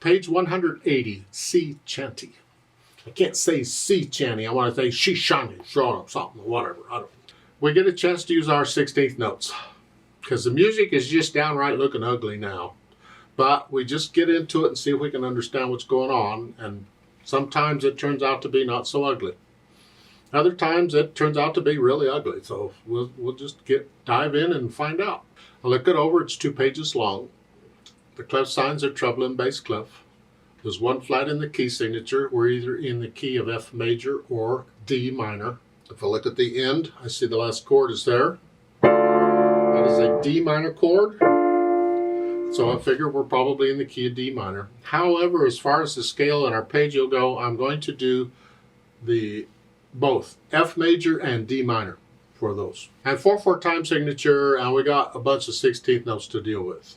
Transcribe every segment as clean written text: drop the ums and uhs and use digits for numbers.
Page 180, Sea Chantey. I can't say Sea Chantey. I want to say Sea Chantey, something, whatever. I don't know. We get a chance to use our 16th notes because the music is just downright looking ugly now. But we just get into it and see if we can understand what's going on. And sometimes it turns out to be not so ugly. Other times it turns out to be really ugly. So we'll just dive in and find out. I'll look it over. It's 2 pages long. The clef signs are treble and bass clef. There's one flat in the key signature. We're either in the key of F major or D minor. If I look at the end, I see the last chord is there. That is a D minor chord. So I figure we're probably in the key of D minor. However, as far as the scale in our page will go, I'm going to do both F major and D minor for those. And 4/4 time signature, and we got a bunch of 16th notes to deal with.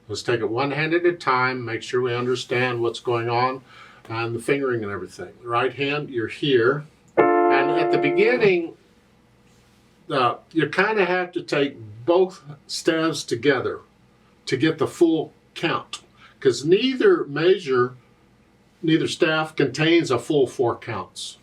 Let's take it one hand at a time, make sure we understand what's going on and the fingering and everything. The right hand, you're here. And at the beginning, you kind of have to take both staves together to get the full count. Because neither staff contains a full 4 counts.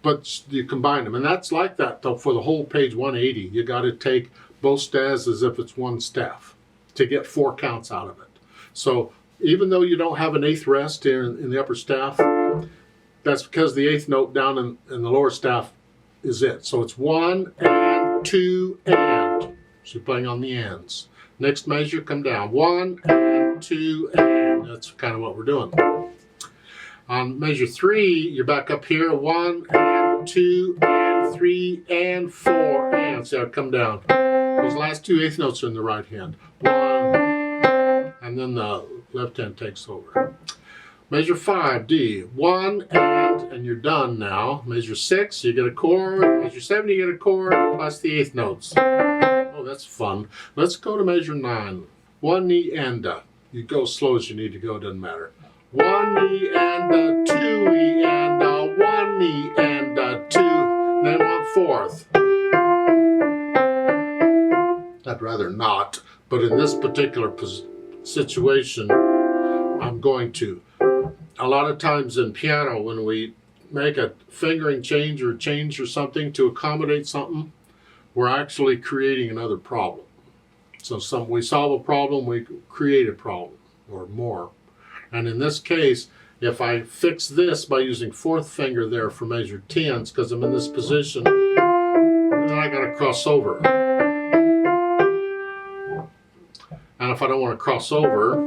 But you combine them. And that's like that though, for the whole page 180. You got to take both staves as if it's one staff to get 4 counts out of it. So even though you don't have an 8th rest here in the upper staff, that's because the 8th note down in the lower staff is it. So it's 1 and 2 and. So you're playing on the ands. Next measure, come down. 1 and 2 and. That's kind of what we're doing. On measure 3, you're back up here. 1 and 2 and 3 and 4 and. See how it come down. Those last 2 8th notes are in the right hand. 1, and then the left hand takes over. Measure 5, D. 1 and you're done now. Measure 6, you get a chord. Measure 7, you get a chord, plus the 8th notes. Oh, that's fun. Let's go to measure 9. 1 knee and you go slow as you need to go, doesn't matter. 1 knee and 2 knee and 1 knee and 2, then 1/4. I'd rather not, but in this particular situation, I'm going to. A lot of times in piano, when we make a fingering change or something to accommodate something, we're actually creating another problem. So we solve a problem, we create a problem, or more. And in this case, if I fix this by using 4th finger there for measure 10s, because I'm in this position, then I got to cross over. And if I don't want to cross over,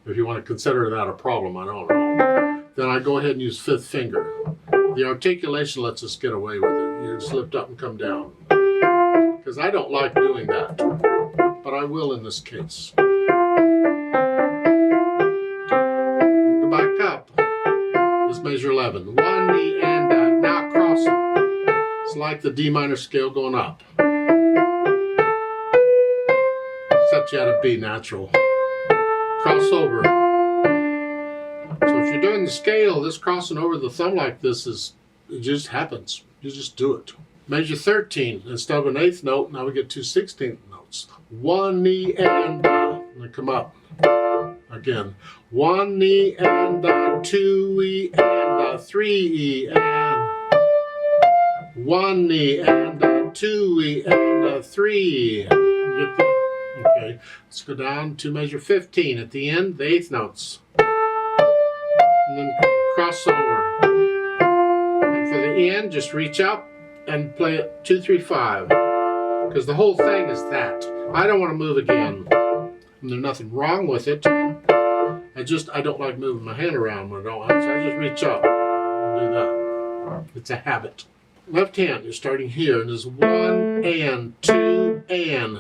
if you want to consider that a problem, I don't know, then I go ahead and use 5th finger. The articulation lets us get away with it. You just lift up and come down. Because I don't like doing that, but I will in this case. Go back up. This measure 11. 1 knee and now cross it. It's like the D minor scale going up. Except you had a B natural. Cross over. So if you're doing the scale, this crossing over the thumb like this it just happens. You just do it. Measure 13. Instead of an 8th note, now we get 2 16th notes. 1 knee and then come up. Again. 1 knee and 2 E and 3 E and 1 knee and 2 E and 3 E. Get that? Okay, let's go down to measure 15. At the end, the 8th notes. And then cross over. And for the end, just reach up and play it 2, 3, 5. Because the whole thing is that. I don't want to move again. And there's nothing wrong with it. I don't like moving my hand around when I don't have to. So I just reach up and do that. It's a habit. Left hand, you're starting here. And there's 1 and 2 and.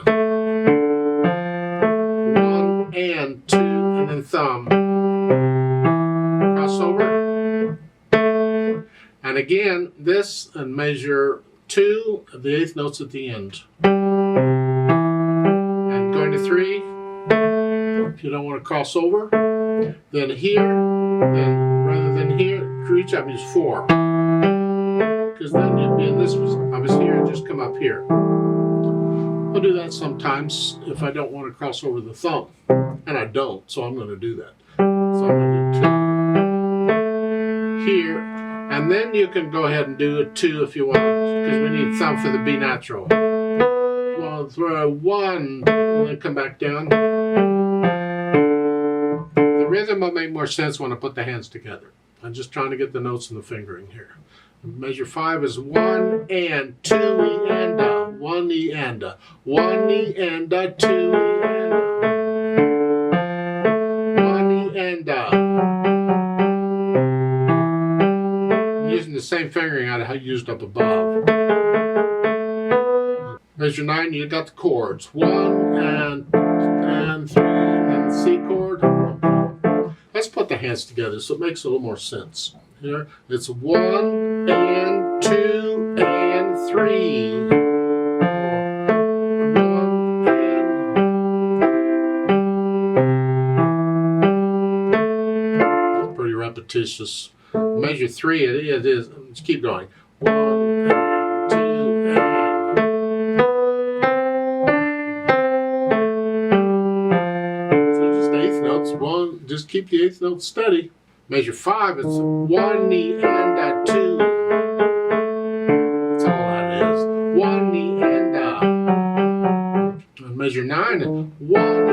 1 and 2 and then thumb. Cross over. And again, this and measure 2, the 8th notes at the end. And going to 3. If you don't want to cross over, then here, then rather than here, reach up and use 4. Because then you'd be in this, I was here and just come up here. I'll do that sometimes if I don't want to cross over the thumb. And I don't, so I'm going to do that. So I'm going to do 2 here, and then you can go ahead and do a 2 if you want, because we need some for the B natural. Well, throw 1, and then come back down. The rhythm will make more sense when I put the hands together. I'm just trying to get the notes in the fingering here. Measure 5 is 1 and 2 E and a, 1 E and a, 1 E and a, 2 E and a, 1 E and a. I'm using the same fingering I used up above. Measure 9, you got the chords. 1 and 3, and then the C chord. Let's put the hands together so it makes a little more sense. Here, it's 1 and 2 and 3. 1 and. It's pretty repetitious. Measure 3, it is. Let's keep going. 1 and 2 and. One, just keep the 8th note steady. Measure 5, it's 1 E and a 2. That's all that is. 1 E and a. And measure 9, it's 1 E.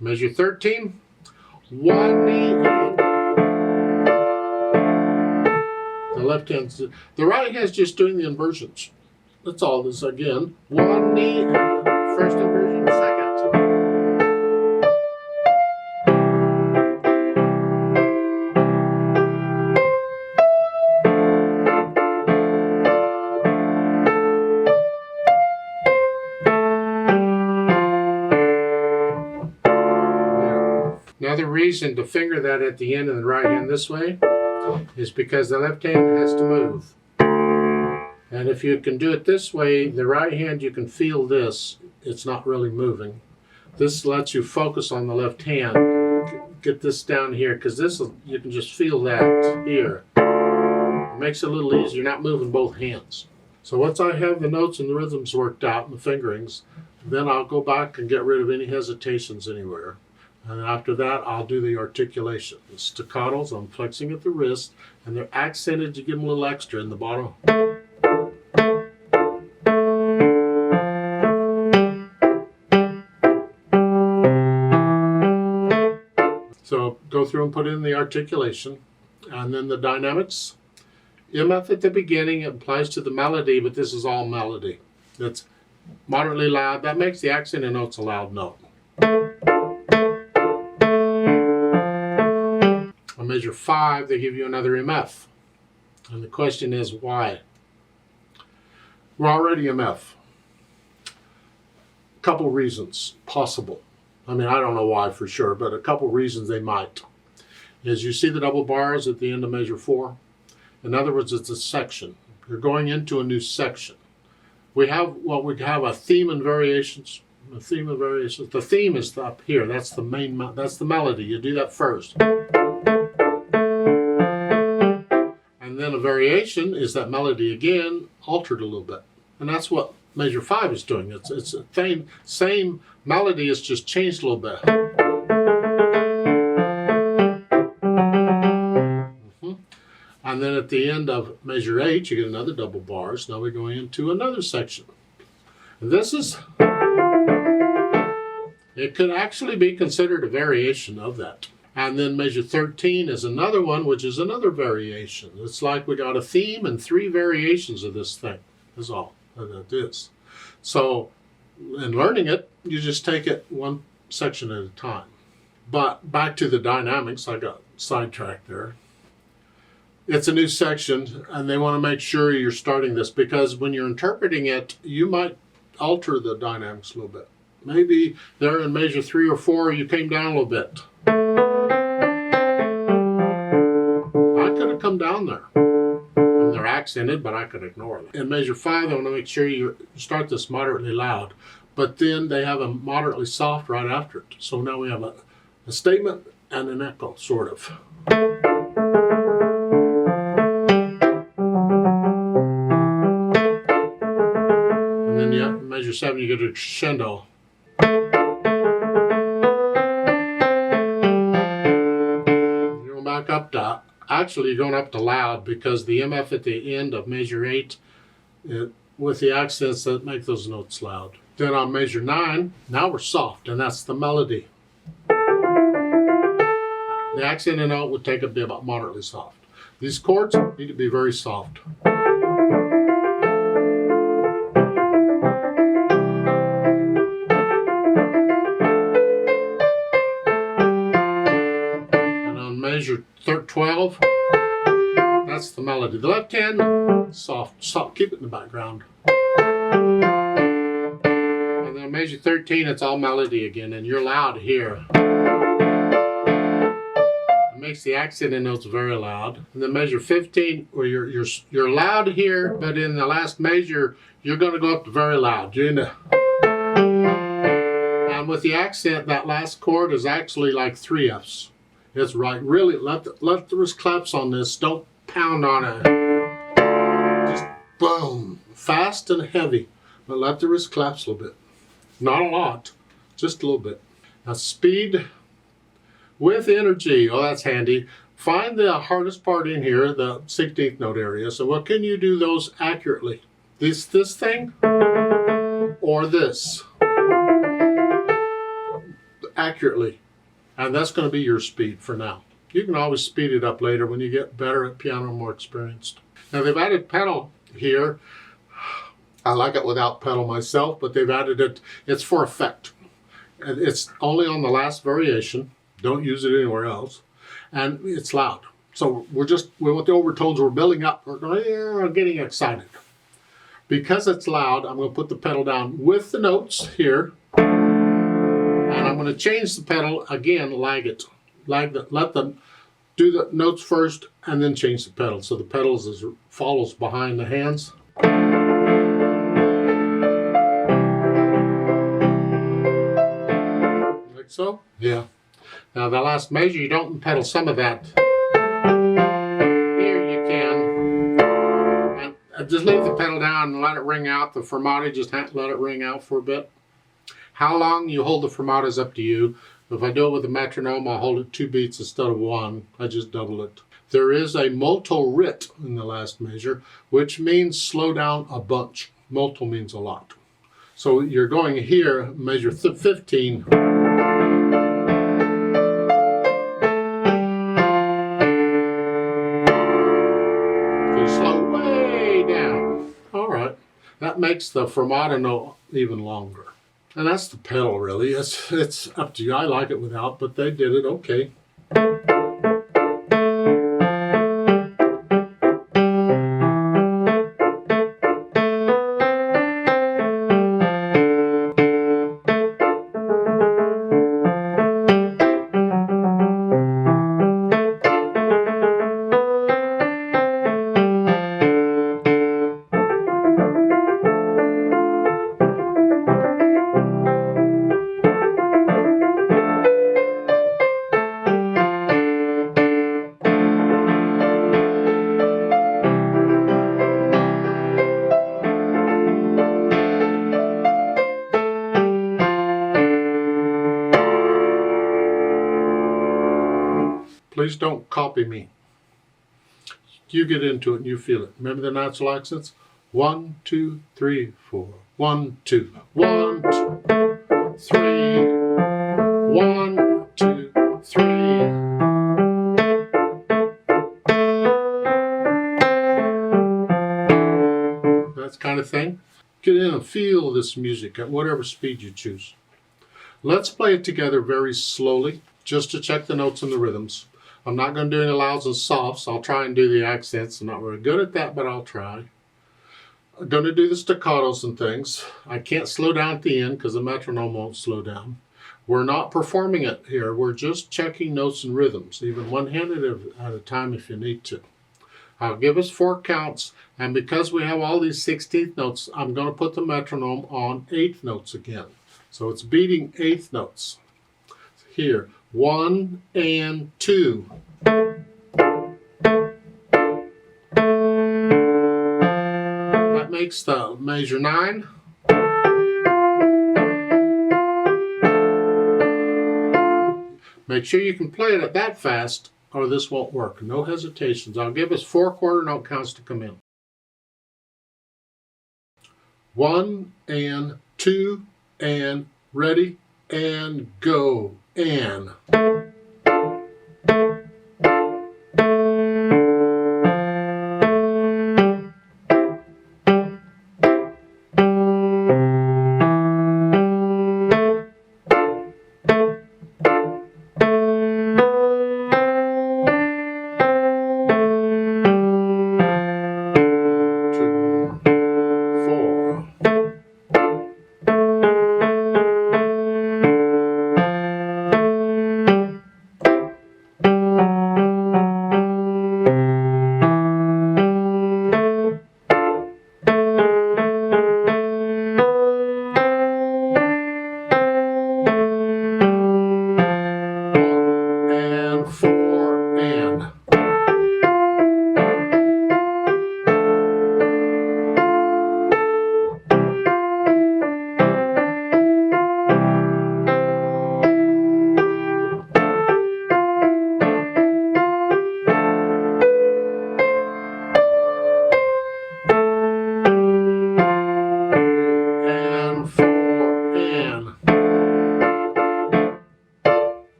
Measure 13, 1 E and a. The left hand's, the right hand's just doing the inversions. That's all this again. 1 E, first inversion, second. Another reason to finger that at the end of the right hand this way is because the left hand has to move. And if you can do it this way, the right hand, you can feel this. It's not really moving. This lets you focus on the left hand. Get this down here, because this, you can just feel that here. It makes it a little easier. You're not moving both hands. So once I have the notes and the rhythms worked out and the fingerings, then I'll go back and get rid of any hesitations anywhere. And after that, I'll do the articulation. The staccatos, I'm flexing at the wrist, and they're accented to give them a little extra in the bottom. So go through and put in the articulation, and then the dynamics. MF at the beginning, it applies to the melody, but this is all melody. It's moderately loud. That makes the accented notes a loud note. On measure 5, they give you another MF. And the question is, why? We're already MF. A couple reasons possible. I mean, I don't know why for sure, but a couple reasons they might. Is you see the double bars at the end of measure 4? In other words, it's a section. You're going into a new section. We have a theme and variations. A theme and variations. The theme is up here. That's the main. That's the melody. You do that first. And then a variation is that melody again, altered a little bit. And that's what measure 5 is doing. It's the same melody, it's just changed a little bit. And then at the end of measure 8, you get another double bars. Now we're going into another section. And this is, it could actually be considered a variation of that. And then measure 13 is another one, which is another variation. It's like we got a theme and 3 variations of this thing, is all that is. So in learning it, you just take it one section at a time. But back to the dynamics, I got sidetracked there. It's a new section, and they want to make sure you're starting this, because when you're interpreting it, you might alter the dynamics a little bit. Maybe there in measure 3 or 4, you came down a little bit. I could have come down there. And they're accented, but I could ignore them. In measure 5, I want to make sure you start this moderately loud, but then they have a moderately soft right after it. So now we have a statement and an echo, sort of. measure 7, you get a crescendo. You're going back up to, actually you're going up to loud, because the MF at the end of measure 8, with the accents that make those notes loud. Then on measure 9, now we're soft, and that's the melody. The accented note would take a bit about moderately soft. These chords need to be very soft. And on measure 12, that's the melody. The left hand, soft, keep it in the background. And then measure 13, it's all melody again, and you're loud here. Makes the accented notes very loud. And then measure 15, where you're loud here, but in the last measure you're going to go up to very loud. You're in the, and with the accent, that last chord is actually like 3 Fs. It's right. Really let the wrist claps on this. Don't pound on it. Just boom, fast and heavy, but let the wrist claps a little bit. Not a lot, just a little bit. Now speed with energy. Oh, that's handy. Find the hardest part in here, the 16th note area. So what can you do those accurately? This thing or this? Accurately. And that's going to be your speed for now. You can always speed it up later when you get better at piano, more experienced. Now they've added pedal here. I like it without pedal myself, but they've added it. It's for effect. It's only on the last variation. Don't use it anywhere else. And it's loud. So with the overtones we're building up, we're getting excited. Because it's loud, I'm going to put the pedal down with the notes here. And I'm going to change the pedal again, lag it. Let them do the notes first and then change the pedal. So the pedals follows behind the hands. Like so? Yeah. Now the last measure, you don't pedal some of that. Here you can. And just leave the pedal down and let it ring out. The fermata, just let it ring out for a bit. How long you hold the fermata is up to you. If I do it with a metronome, I'll hold it 2 beats instead of 1. I just double it. There is a molto rit in the last measure, which means slow down a bunch. Molto means a lot. So you're going here, measure 15. That makes the fermata note even longer. And that's the pedal, really. It's up to you. I like it without, but they did it okay. Please don't copy me. You get into it and you feel it. Remember the natural accents? 1, 2, 3, 4. 1, 2. 1, 2, 3. 1, 2, 3. That kind of thing. Get in and feel this music at whatever speed you choose. Let's play it together very slowly, just to check the notes and the rhythms. I'm not going to do any louds and softs. I'll try and do the accents. I'm not very good at that, but I'll try. I'm going to do the staccatos and things. I can't slow down at the end because the metronome won't slow down. We're not performing it here. We're just checking notes and rhythms, even one-handed at a time if you need to. I'll give us 4 counts, and because we have all these 16th notes, I'm going to put the metronome on 8th notes again. So it's beating 8th notes. Here. 1 and 2. That makes the measure 9. Make sure you can play it at that fast or this won't work. No hesitations. I'll give us 4 quarter note counts to come in. 1 and 2 and ready and go and.